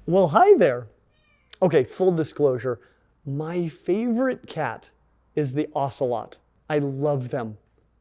Well, hi there. Okay, full disclosure. My favorite cat is the ocelot. I love them.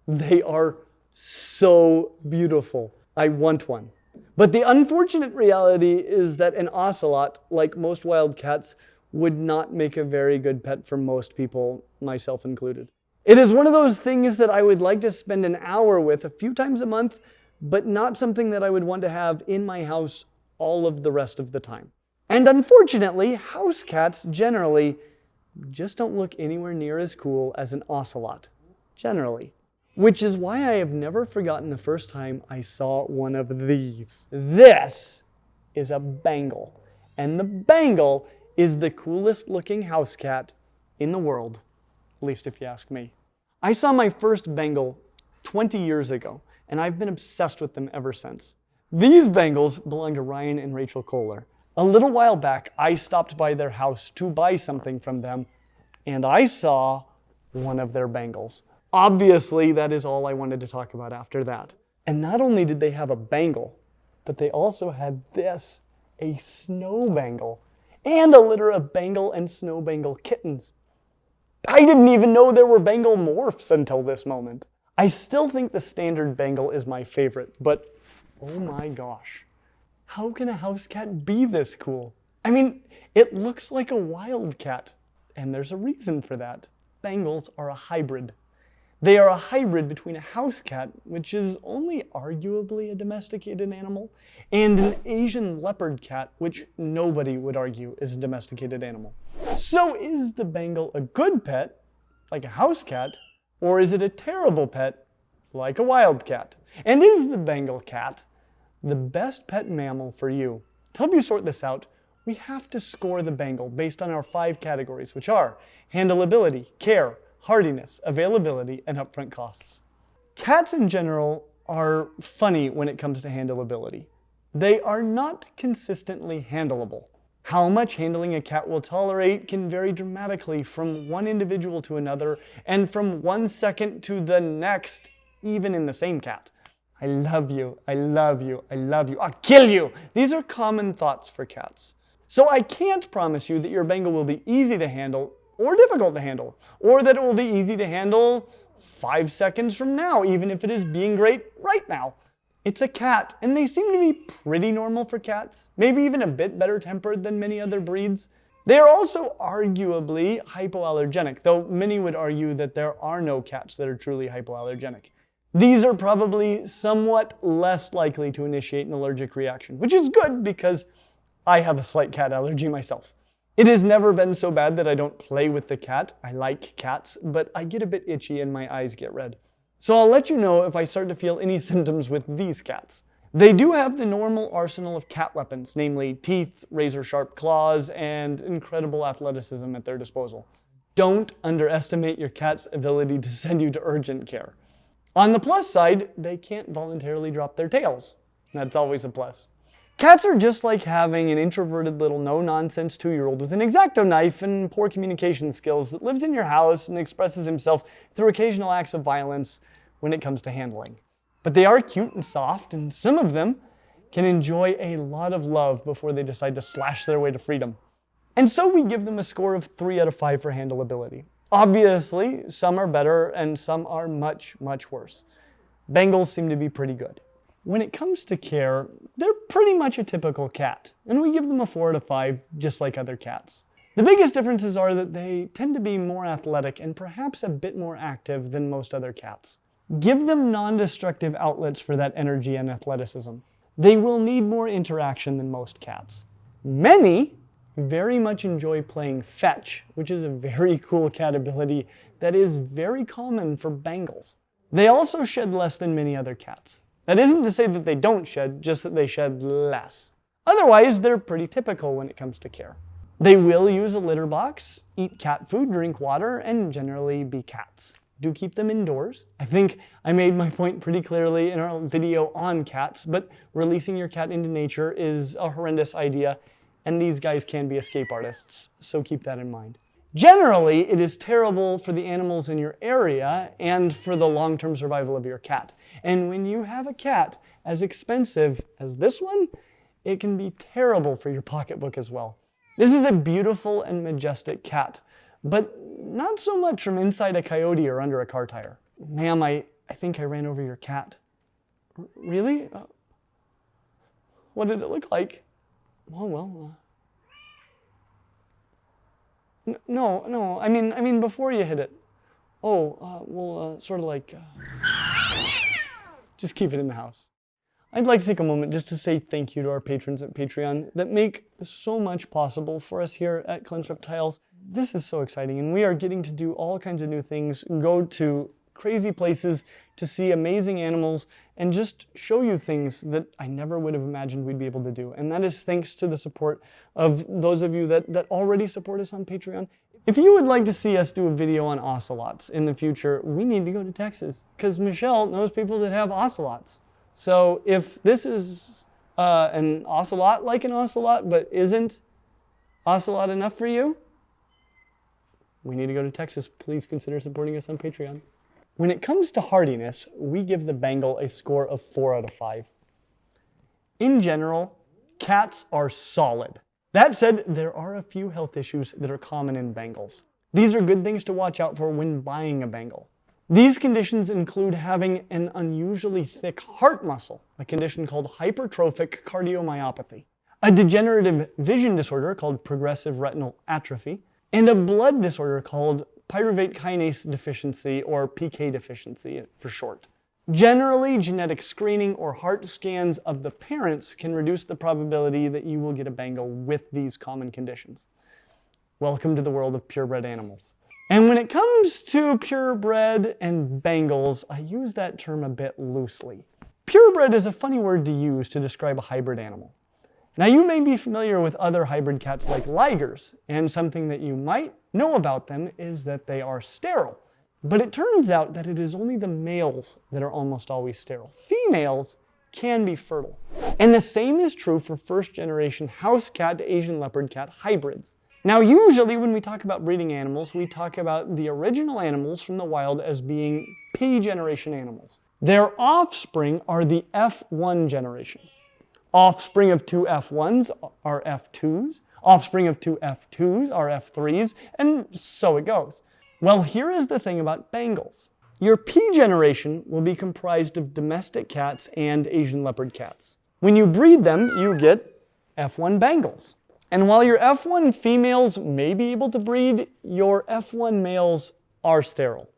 They are so beautiful. I want one. But the unfortunate reality is that an ocelot, like most wild cats, would not make a very good pet for most people, myself included. It is one of those things that I would like to spend an hour with a few times a month, but not something that I would want to have in my house all of the rest of the time. And unfortunately, house cats generally just don't look anywhere near as cool as an ocelot. Generally. Which is why I have never forgotten the first time I saw one of these. This is a Bengal. And the Bengal is the coolest looking house cat in the world, at least if you ask me. I saw my first Bengal 20 years ago, and I've been obsessed with them ever since. These Bengals belong to Ryan and Rachel Kohler. A little while back, I stopped by their house to buy something from them, and I saw one of their Bengals. Obviously, that is all I wanted to talk about after that. And not only did they have a Bengal, but they also had this, a snow Bengal, and a litter of Bengal and snow Bengal kittens. I didn't even know there were Bengal morphs until this moment. I still think the standard Bengal is my favorite, but oh my gosh. How can a house cat be this cool? I mean, it looks like a wild cat, and there's a reason for that. Bengals are a hybrid. They are a hybrid between a house cat, which is only arguably a domesticated animal, and an Asian leopard cat, which nobody would argue is a domesticated animal. So is the Bengal a good pet, like a house cat, or is it a terrible pet, like a wild cat? And is the Bengal cat the best pet mammal for you? To help you sort this out, we have to score the Bengal based on our 5 categories, which are handleability, care, hardiness, availability, and upfront costs. Cats in general are funny when it comes to handleability. They are not consistently handleable. How much handling a cat will tolerate can vary dramatically from one individual to another and from 1 second to the next, even in the same cat. I love you, I love you, I love you, I'll kill you. These are common thoughts for cats. So I can't promise you that your Bengal will be easy to handle or difficult to handle, or that it will be easy to handle 5 seconds from now, even if it is being great right now. It's a cat, and they seem to be pretty normal for cats, maybe even a bit better tempered than many other breeds. They are also arguably hypoallergenic, though many would argue that there are no cats that are truly hypoallergenic. These are probably somewhat less likely to initiate an allergic reaction, which is good because I have a slight cat allergy myself. It has never been so bad that I don't play with the cat. I like cats, but I get a bit itchy and my eyes get red. So I'll let you know if I start to feel any symptoms with these cats. They do have the normal arsenal of cat weapons, namely teeth, razor-sharp claws, and incredible athleticism at their disposal. Don't underestimate your cat's ability to send you to urgent care. On the plus side, they can't voluntarily drop their tails. That's always a plus. Cats are just like having an introverted little no-nonsense 2-year-old with an X-Acto knife and poor communication skills that lives in your house and expresses himself through occasional acts of violence when it comes to handling. But they are cute and soft, and some of them can enjoy a lot of love before they decide to slash their way to freedom. And so we give them a score of 3 out of 5 for handleability. Obviously, some are better and some are much, much worse. Bengals seem to be pretty good. When it comes to care, they're pretty much a typical cat, and we give them a 4 out of 5, just like other cats. The biggest differences are that they tend to be more athletic and perhaps a bit more active than most other cats. Give them non-destructive outlets for that energy and athleticism. They will need more interaction than most cats. Many very much enjoy playing fetch, which is a very cool cat ability that is very common for Bengals. They also shed less than many other cats. That isn't to say that they don't shed, just that they shed less. Otherwise, they're pretty typical when it comes to care. They will use a litter box, eat cat food, drink water, and generally be cats. Do keep them indoors. I think I made my point pretty clearly in our video on cats, but releasing your cat into nature is a horrendous idea, and these guys can be escape artists, so keep that in mind. Generally, it is terrible for the animals in your area and for the long-term survival of your cat. And when you have a cat as expensive as this one, it can be terrible for your pocketbook as well. This is a beautiful and majestic cat, but not so much from inside a coyote or under a car tire. Ma'am, I think I ran over your cat. Really? What did it look like? Oh, well, no, I mean before you hit it. Oh, sort of like, just keep it in the house. I'd like to take a moment just to say thank you to our patrons at Patreon that make so much possible for us here at Clint Reptiles. This is so exciting, and we are getting to do all kinds of new things, go to crazy places to see amazing animals, and just show you things that I never would have imagined we'd be able to do. And that is thanks to the support of those of you that already support us on Patreon. If you would like to see us do a video on ocelots in the future, we need to go to Texas, because Michelle knows people that have ocelots. So if this is an ocelot like an ocelot, but isn't ocelot enough for you, we need to go to Texas. Please consider supporting us on Patreon. When it comes to hardiness, we give the Bengal a score of 4 out of 5. In general, cats are solid. That said, there are a few health issues that are common in Bengals. These are good things to watch out for when buying a Bengal. These conditions include having an unusually thick heart muscle, a condition called hypertrophic cardiomyopathy, a degenerative vision disorder called progressive retinal atrophy, and a blood disorder called pyruvate kinase deficiency, or PK deficiency for short. Generally, genetic screening or heart scans of the parents can reduce the probability that you will get a Bengal with these common conditions. Welcome to the world of purebred animals. And when it comes to purebred and Bengals, I use that term a bit loosely. Purebred is a funny word to use to describe a hybrid animal. Now, you may be familiar with other hybrid cats like ligers, and something that you might know about them is that they are sterile. But it turns out that it is only the males that are almost always sterile. Females can be fertile. And the same is true for first-generation house cat to Asian leopard cat hybrids. Now, usually when we talk about breeding animals, we talk about the original animals from the wild as being P-generation animals. Their offspring are the F1 generation. Offspring of two F1s are F2s. Offspring of two F2s are F3s, and so it goes. Well, here is the thing about Bengals. Your P generation will be comprised of domestic cats and Asian leopard cats. When you breed them, you get F1 Bengals. And while your F1 females may be able to breed, your F1 males are sterile.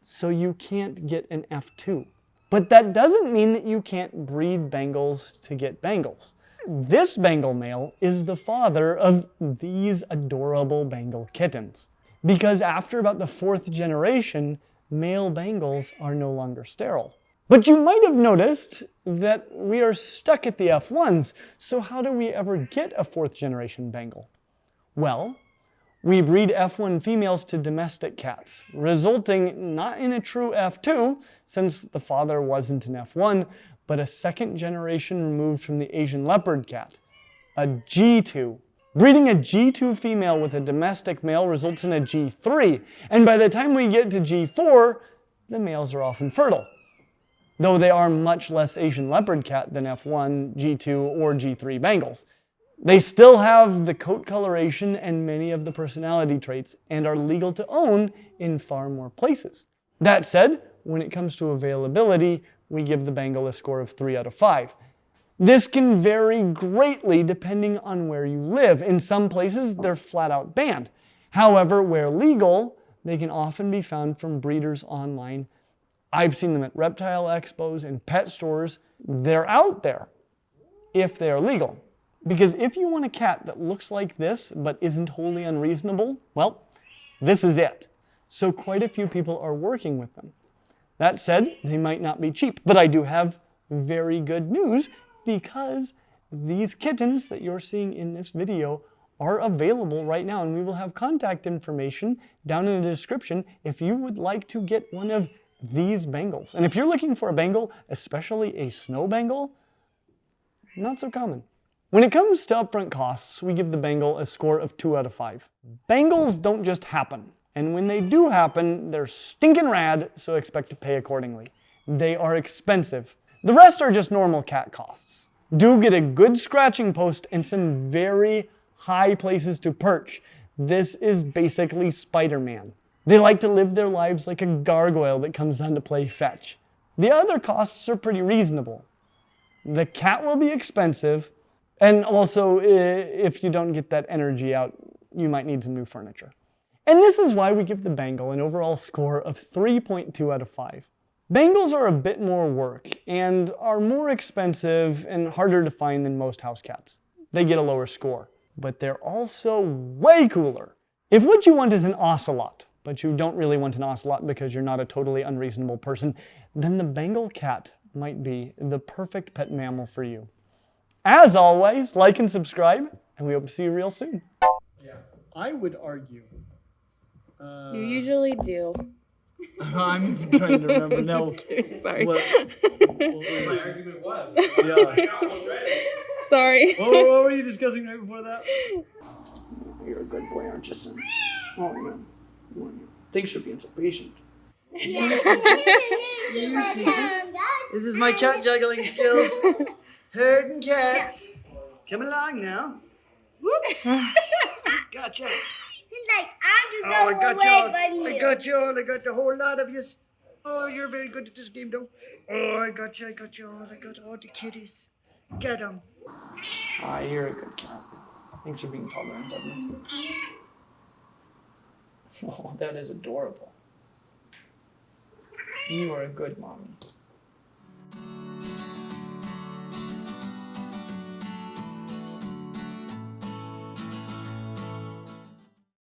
So you can't get an F2. But that doesn't mean that you can't breed Bengals to get Bengals. This Bengal male is the father of these adorable Bengal kittens. Because after about the 4th generation, male Bengals are no longer sterile. But you might have noticed that we are stuck at the F1s, so how do we ever get a 4th generation Bengal? Well, we breed F1 females to domestic cats, resulting not in a true F2, since the father wasn't an F1, but a 2nd generation removed from the Asian leopard cat, a G2. Breeding a G2 female with a domestic male results in a G3, and by the time we get to G4, the males are often fertile. Though they are much less Asian leopard cat than F1, G2, or G3 Bengals. They still have the coat coloration and many of the personality traits and are legal to own in far more places. That said, when it comes to availability, we give the Bengal a score of 3 out of 5. This can vary greatly depending on where you live. In some places, they're flat out banned. However, where legal, they can often be found from breeders online. I've seen them at reptile expos and pet stores. They're out there if they are legal. Because if you want a cat that looks like this but isn't wholly unreasonable, well, this is it. So quite a few people are working with them. That said, they might not be cheap, but I do have very good news because these kittens that you're seeing in this video are available right now, and we will have contact information down in the description if you would like to get one of these Bengals. And if you're looking for a Bengal, especially a snow Bengal, not so common. When it comes to upfront costs, we give the Bengal a score of 2 out of 5. Bengals don't just happen, and when they do happen, they're stinking rad, so expect to pay accordingly. They are expensive. The rest are just normal cat costs. Do get a good scratching post and some very high places to perch. This is basically Spider-Man. They like to live their lives like a gargoyle that comes down to play fetch. The other costs are pretty reasonable. The cat will be expensive, and also if you don't get that energy out, you might need some new furniture. And this is why we give the Bengal an overall score of 3.2 out of 5. Bengals are a bit more work and are more expensive and harder to find than most house cats. They get a lower score, but they're also way cooler. If what you want is an ocelot, but you don't really want an ocelot because you're not a totally unreasonable person, then the Bengal cat might be the perfect pet mammal for you. As always, like and subscribe, and we hope to see you real soon. Yeah, I would argue. You usually do. I'm trying to remember now. Just kidding, sorry. What My argument was. Yeah. I got one ready. Sorry. What were you discussing right before that? You're a good boy, aren't you, son? Oh, yeah. Thanks for being so patient. This is my cat juggling skills. Herding cats. Come along now. Whoop. Gotcha. He's like, I'm just Oh, I going got away you all. from you. I got you all. I got a whole lot of you. Oh, you're very good at this game, though. Oh, I got you all. I got all the kitties. Get them. Ah, you're a good cat. Thanks for being tolerant of me. Oh, that is adorable. You are a good mommy.